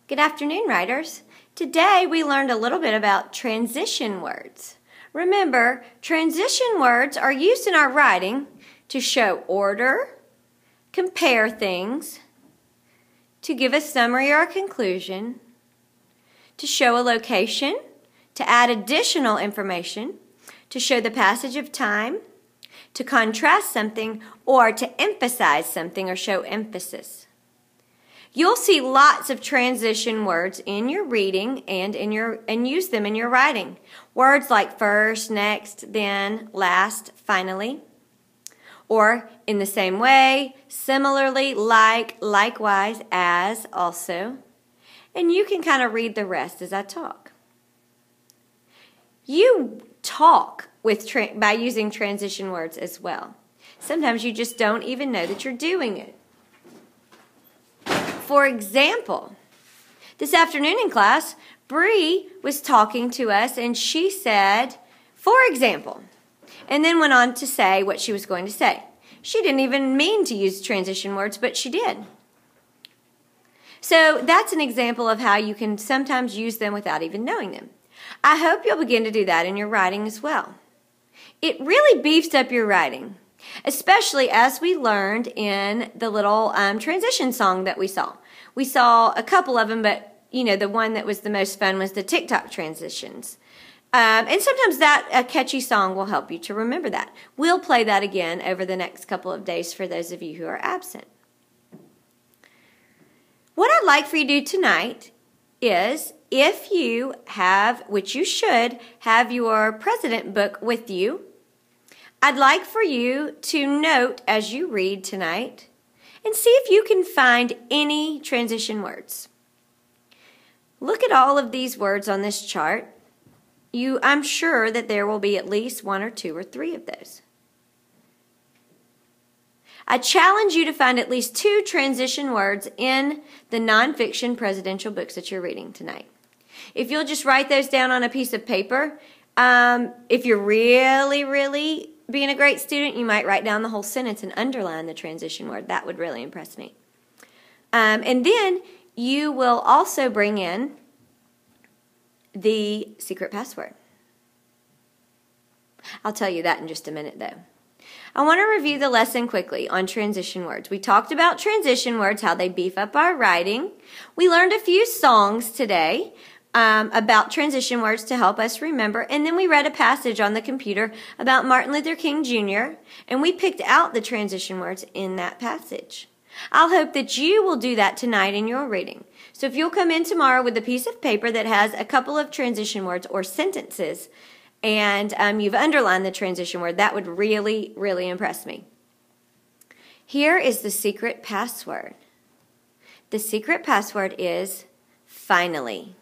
Good afternoon, writers. Today we learned a little bit about transition words. Remember, transition words are used in our writing to show order, compare things, to give a summary or a conclusion, to show a location, to add additional information, to show the passage of time, to contrast something, or to emphasize something or show emphasis. You'll see lots of transition words in your reading and use them in your writing. Words like first, next, then, last, finally, or in the same way, similarly, like, likewise, as, also. And you can kind of read the rest as I talk. You talk by using transition words as well. Sometimes you just don't even know that you're doing it. For example, this afternoon in class, Bree was talking to us and she said, for example, and then went on to say what she was going to say. She didn't even mean to use transition words, but she did. So that's an example of how you can sometimes use them without even knowing them. I hope you'll begin to do that in your writing as well. It really beefs up your writing, especially as we learned in the little transition song that we saw. We saw a couple of them, but the one that was the most fun was the TikTok transitions. And sometimes a catchy song will help you to remember that. We'll play that again over the next couple of days for those of you who are absent. What I'd like for you to do tonight is, if you have, which you should, have your President book with you, I'd like for you to note as you read tonight and see if you can find any transition words. Look at all of these words on this chart. I'm sure that there will be at least one or two or three of those. I challenge you to find at least 2 transition words in the nonfiction presidential books that you're reading tonight. If you'll just write those down on a piece of paper, if you're really being a great student, you might write down the whole sentence and underline the transition word. That would really impress me. And then you will also bring in the secret password. I'll tell you that in just a minute, though. I want to review the lesson quickly on transition words. We talked about transition words, how they beef up our writing. We learned a few songs today about transition words to help us remember. And then we read a passage on the computer about Martin Luther King Jr. and we picked out the transition words in that passage. I'll hope that you will do that tonight in your reading. So if you'll come in tomorrow with a piece of paper that has a couple of transition words or sentences and you've underlined the transition word, that would really impress me. Here is the secret password. The secret password is finally.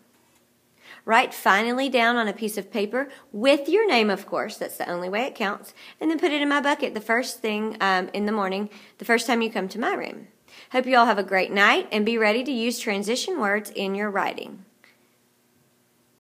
Write finally down on a piece of paper with your name, of course. That's the only way it counts. And then put it in my bucket the first thing in the morning, the first time you come to my room. Hope you all have a great night and be ready to use transition words in your writing.